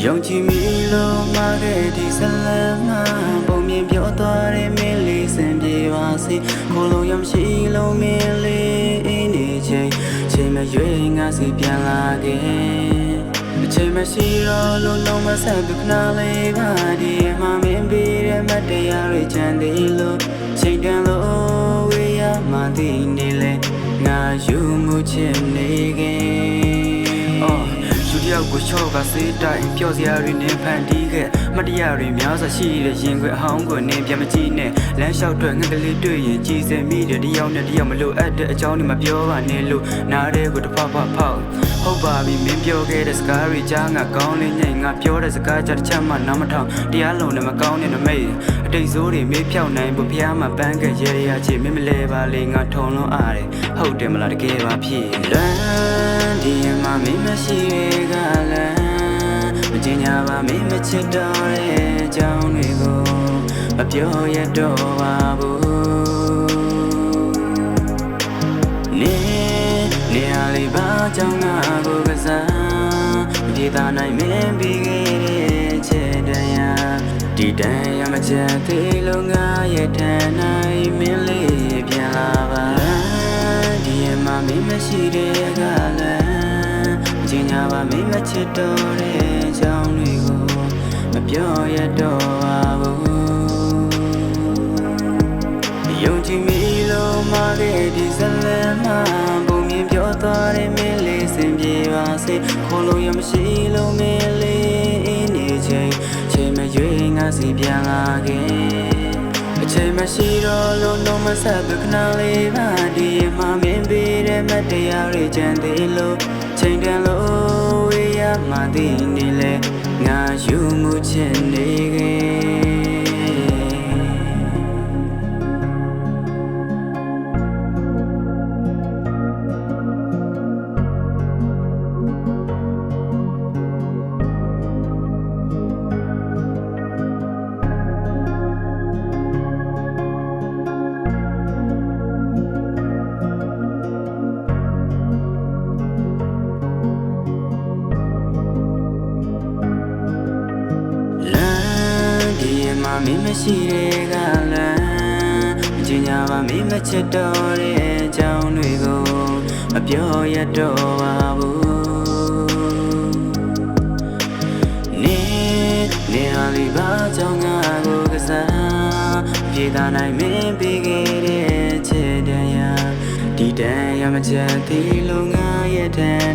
用起米路马给地三了嘛，不免飘多的米里身边瓦西，可路用西路米里你chơi，chơi mà月ngã西变拉给，chơi mà西罗路弄嘛三不那里巴的，嘛面比人嘛的呀瑞真的路，chơi点路为呀嘛的你嘞，我有目前那个。တယောက်ကိုချော့ကစေးတိုင်းပျော်စရာတွေနဲ့ဖန်တီးခဲ့မတရားတွေများစွာရှိတဲ့ရင်ခွင်အဟောင်းကိုနေပြန်မကြည့်နဲ့လမ်းလျှောက်ထွက်ငှက်ကလေးတွေ့ရင်ကြည်စင်မိတယ်တယောက်နဲ့တယောက်မလို့အပ်တဲ့အကြောင်းတွေမပြောပါနဲ့လို့နားတဲ့ကိုတစ်ဖက်ဖောက်ဟုတ်ပါပြီမင်းပြောခဲ့တဲ့စကားတွေကြားငါကောင်းလေးညိတ်ငါပြောတဲ့စကားကြားတစ်ချက်မှနားမထောင်တရားလုံးနဲ့မကောင်းတဲ့နမိတ်အတိတ်ဆိုးတွေမေးဖြောက်နိုင်ဖို့ဖျားမှာပန်းခဲ့ရရချေမင်းမလဲပါလေငါထုံလုံးအားတယ်ဟုတ်တယ်မလားတကယ်ပါဖြစ်လမ်းဒီမှာမင်းမရှိကလည်းမတင်ညာပါမင်းမချစ်တော့တဲ့အကြောင်းတွေကိုမပြောရတော့ပါဘူးနေရလေးပါကြောင့်ငါကိုကစားမပြေသာနိုင်မင်းပြီးခဲ့တဲ့ချက်တရားဒီတန်ရမချက်သေးလို့ငါရဲ့ထန်နိုင်မင်းလေးပြန်လာပါဒီမှာမင်းမရှိတဲ့ကလည်းမတင်ညာပါမင်းမချစ်တော့တဲ့အကြောင်းတွေကိုမပြောရတော့ပါဘူးယုံကြည်မိလို့မခဲ့ဒီဇလန်မှာပုံမြင်ပြောသွားတဲ့မင်းလေးစင်ပြေပါစေခေါ်လို့ရမရှိလို့မင်းလေးနေချိန်မရွေးငါစီပြန်လာခဲ့အချိန်မရှိတော့လို့တော့မဆက်ဘူးခဏလေးပါဒီမှာမင်းပေးတဲ့မတရားတွေကြံသေးလို့ချိန်တန်လို့ဝေးရမှသိနေလေငါယူမှုချင်နေခဲ့မင်းမရှိတဲ့ကလည်းမချင်ညာပါမင်းမချစ်တော့တဲ့အကြောင်းတွေကိုမပြောရတော့ပါဘူးနေဟာလေးပါကြောင့်ငါကိုကစားပြေသာနိုင်မင်းပြီးခဲ့တဲ့ချက်တရားဒီတန်ရမချက်သေးလို့ငါရဲ့ထန်